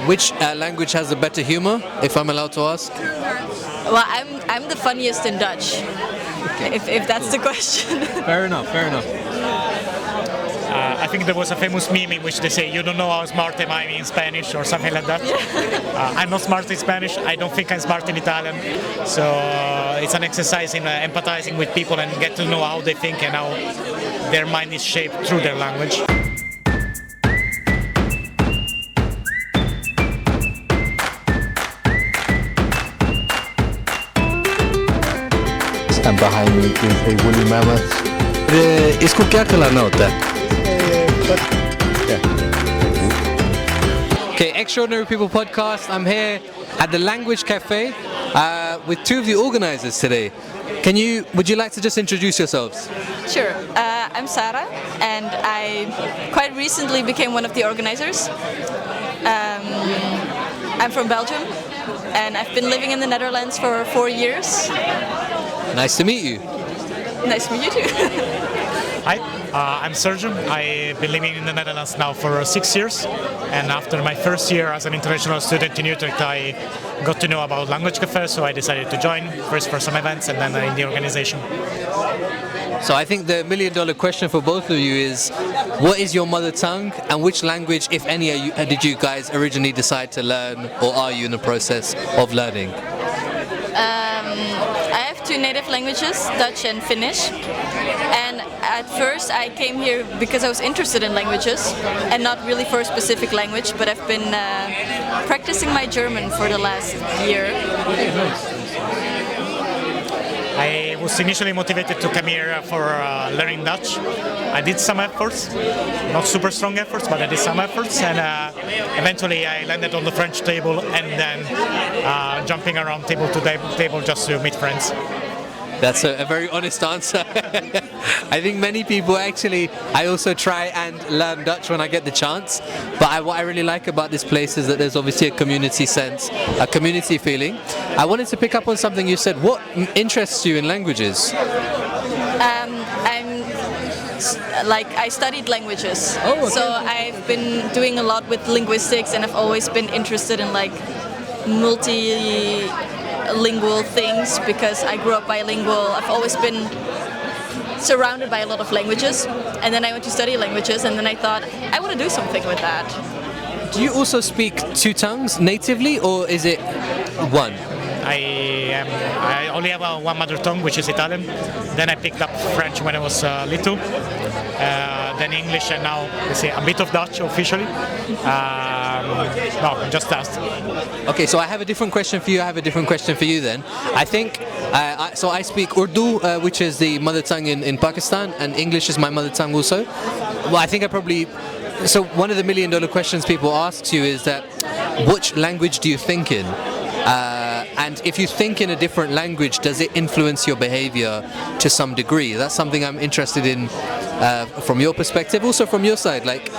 Which language has the better humor, if I'm allowed to ask? Well, I'm the funniest in Dutch, if that's the question. Fair enough, fair enough. I think there was a famous meme in which they say, you don't know how smart am I in Spanish or something like that. I'm not smart in Spanish, I don't think I'm smart in Italian. So it's an exercise in empathizing with people and get to know how they think and how their mind is shaped through their language. And behind me is a woolly mammoth. Iscucchiate la nota. Okay, Extraordinary People podcast. I'm here at the Language Cafe with two of the organisers today. Would you like to just introduce yourselves? Sure. I'm Saara, and I quite recently became one of the organisers. I'm from Belgium, and I've been living in the Netherlands for 4 years. Nice to meet you. Nice to meet you too. Hi, I'm Sergio. I've been living in the Netherlands now for 6 years, and after my first year as an international student in Utrecht, I got to know about Language Cafe, so I decided to join, first for some events and then in the organization. So I think the $1 million question for both of you is, what is your mother tongue and which language, if any, did you guys originally decide to learn, or are you in the process of learning? I have 2 native languages, Dutch and Finnish. And at first I came here because I was interested in languages and not really for a specific language, but I've been practicing my German for the last year. I was initially motivated to come here for learning Dutch. I did some efforts, not super strong efforts, but I did some efforts, and eventually I landed on the French table and then jumping around table to table just to meet friends. That's a very honest answer. I think many people actually, I also try and learn Dutch when I get the chance, but what I really like about this place is that there's obviously a community sense, a community feeling. I wanted to pick up on something you said. What interests you in languages? I studied languages, Oh, okay. So I've been doing a lot with linguistics, and I've always been interested in multilingual things because I grew up bilingual. I've always been surrounded by a lot of languages, and then I went to study languages, and then I thought I want to do something with that. Do you also speak 2 tongues natively, or is it one? I only have one mother tongue, which is Italian. Then I picked up French when I was little. Then English, and now let's say a bit of Dutch officially. No, just that. Okay, so I have a different question for you. I have a different question for you then. I think, so I speak Urdu, which is the mother tongue in Pakistan, and English is my mother tongue also. Well, I think so one of the $1 million questions people ask you is that, which language do you think in? And if you think in a different language, does it influence your behavior to some degree? That's something I'm interested in from your perspective, also from your side. Like,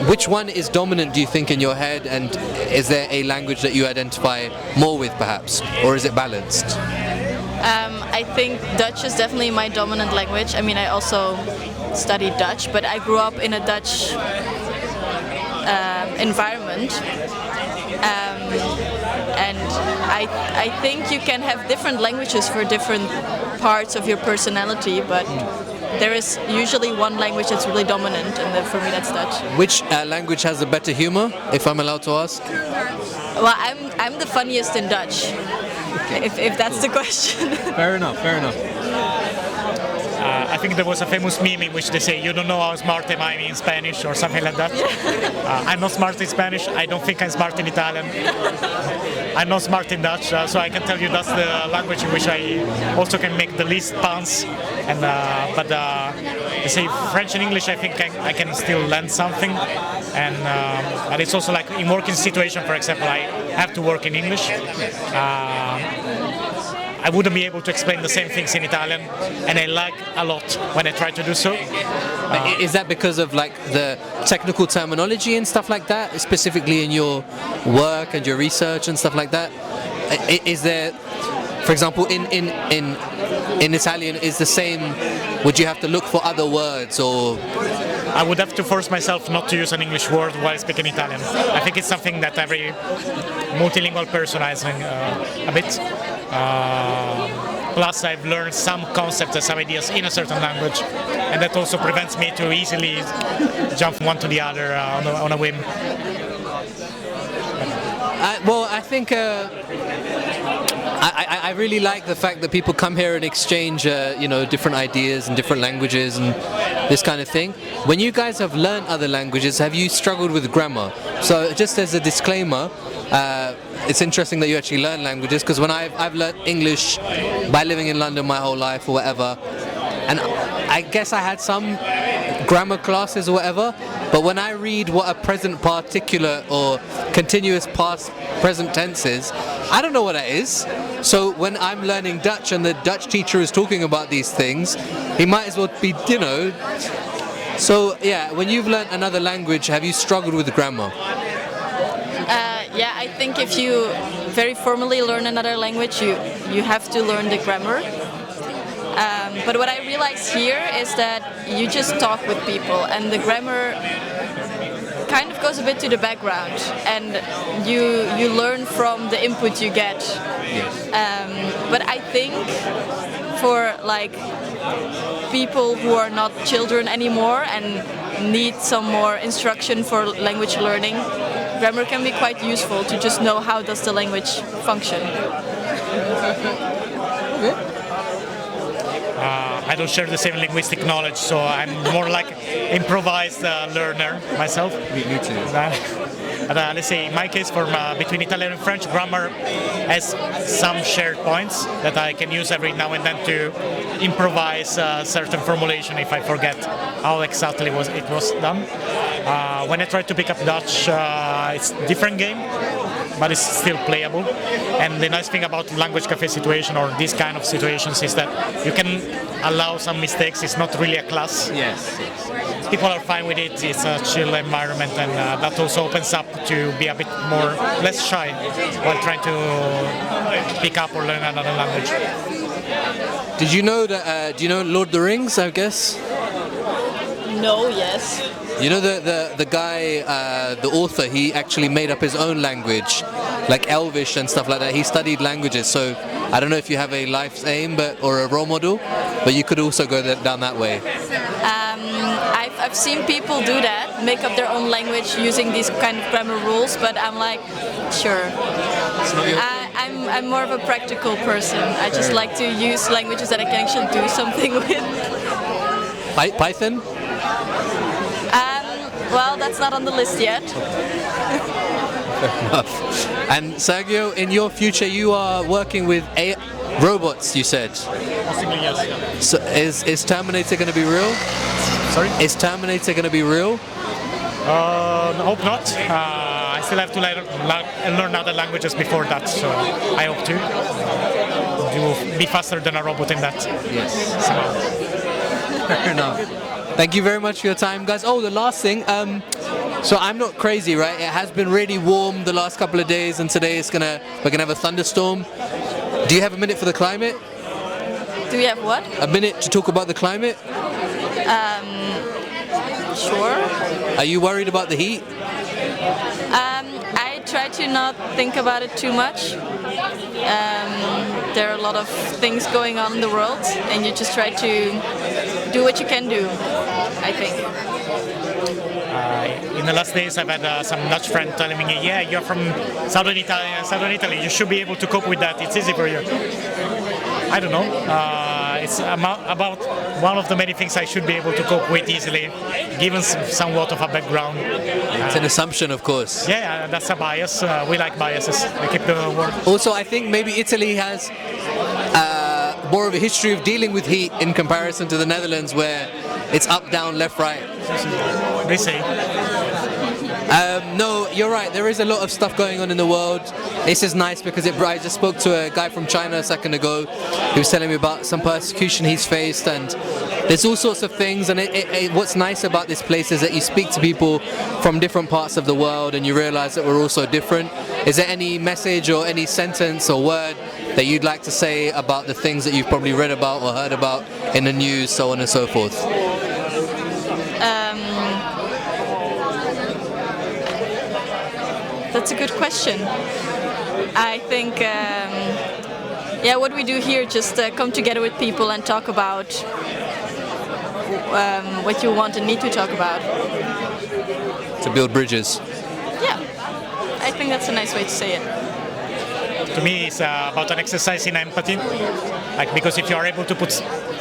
which one is dominant, do you think, in your head, and is there a language that you identify more with, perhaps, or is it balanced? I think Dutch is definitely my dominant language. I mean, I also studied Dutch, but I grew up in a Dutch environment. And I think you can have different languages for different parts of your personality, but there is usually one language that's really dominant, and for me that's Dutch. Which language has the better humor, if I'm allowed to ask? Well, I'm the funniest in Dutch, if that's the question. Fair enough, fair enough. I think there was a famous meme in which they say, you don't know how smart am I in Spanish or something like that. I'm not smart in Spanish, I don't think I'm smart in Italian. I'm not smart in Dutch, so I can tell you that's the language in which I also can make the least puns. And but they say French and English, I think I can still learn something. And it's also like in working situation, for example, I have to work in English. I wouldn't be able to explain the same things in Italian, and I lag a lot when I try to do so. Is that because of like the technical terminology and stuff like that, specifically in your work and your research and stuff like that? Is there, for example, in Italian, is the same? Would you have to look for other words, or I would have to force myself not to use an English word while speaking Italian. I think it's something that every multilingual person has a bit. Plus, I've learned some concepts and some ideas in a certain language, and that also prevents me to easily jump from one to the other on a whim. Well, I think I really like the fact that people come here and exchange, different ideas and different languages and this kind of thing. When you guys have learned other languages, have you struggled with grammar? So just as a disclaimer, it's interesting that you actually learn languages, because when I've learned English by living in London my whole life or whatever, and I guess I had some grammar classes or whatever, but when I read what a present particular or continuous past present tense is, I don't know what that is. So when I'm learning Dutch and the Dutch teacher is talking about these things, he might as well be, So yeah, when you've learned another language, have you struggled with the grammar? Yeah, I think if you very formally learn another language, you have to learn the grammar. But what I realize here is that you just talk with people, and the grammar kind of goes a bit to the background, and you learn from the input you get. Yes. But I think for people who are not children anymore and need some more instruction for language learning, grammar can be quite useful to just know how does the language function. I don't share the same linguistic knowledge, so I'm more like improvised learner myself. Me too. Let's say in my case, between Italian and French, grammar has some shared points that I can use every now and then to improvise a certain formulation if I forget how exactly it was done. When I try to pick up Dutch, it's a different game, but it's still playable. And the nice thing about language cafe situation or these kind of situations is that you can allow some mistakes. It's not really a class. Yes. People are fine with it. It's a chill environment, and that also opens up to be a bit less shy while trying to pick up or learn another language. Did you know that? Do you know Lord of the Rings? I guess. No. Yes. You know the guy, the author. He actually made up his own language, like Elvish and stuff like that. He studied languages. So I don't know if you have a life's aim, or a role model, but you could also go down that way. I've seen people do that, make up their own language using these kind of grammar rules, but I'm like, sure. I'm more of a practical person. I just like to use languages that I can actually do something with. Python? Well, that's not on the list yet. Fair enough. And Sergio, in your future, you are working with robots, you said. Possibly, yes. So is Terminator going to be real? Sorry? Is Terminator going to be real? Hope not. I still have to learn other languages before that, so I hope to be faster than a robot in that. Yes. So. Fair enough. Thank you very much for your time, guys. Oh, the last thing. So I'm not crazy, right? It has been really warm the last couple of days, and today we're gonna have a thunderstorm. Do you have a minute for the climate? Do we have what? A minute to talk about the climate? Sure. Are you worried about the heat? I try to not think about it too much. There are a lot of things going on in the world, and you just try to do what you can do, I think. In the last days, I've had some Dutch friend telling me, yeah, you're from southern Italy, you should be able to cope with that, it's easy for you. I don't know. It's about one of the many things I should be able to cope with easily, given somewhat of a background. It's an assumption, of course. Yeah, that's a bias. We like biases. We keep the word. Also, I think maybe Italy has more of a history of dealing with heat in comparison to the Netherlands, where it's up, down, left, right. They say. No, you're right. There is a lot of stuff going on in the world. This is nice because I just spoke to a guy from China a second ago. He was telling me about some persecution he's faced, and there's all sorts of things. And what's nice about this place is that you speak to people from different parts of the world, and you realize that we're all so different. Is there any message or any sentence or word that you'd like to say about the things that you've probably read about or heard about in the news, so on and so forth? That's a good question. I think, what we do here, just come together with people and talk about what you want and need to talk about. To build bridges. Yeah, I think that's a nice way to say it. To me, it's about an exercise in empathy. Like, because if you are able to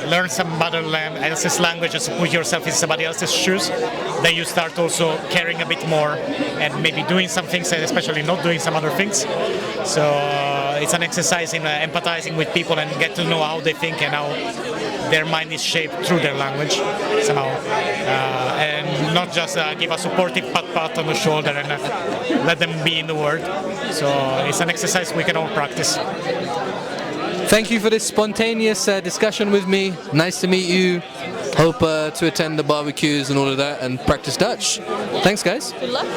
learn somebody else's language and put yourself in somebody else's shoes, then you start also caring a bit more and maybe doing some things, and especially not doing some other things. So it's an exercise in empathizing with people and get to know how they think and how their mind is shaped through their language somehow. And not just give a supportive pat on the shoulder and let them be in the world. So it's an exercise we can all practice. Thank you for this spontaneous discussion with me. Nice to meet you. Hope to attend the barbecues and all of that and practice Dutch. Thanks, guys. Good luck.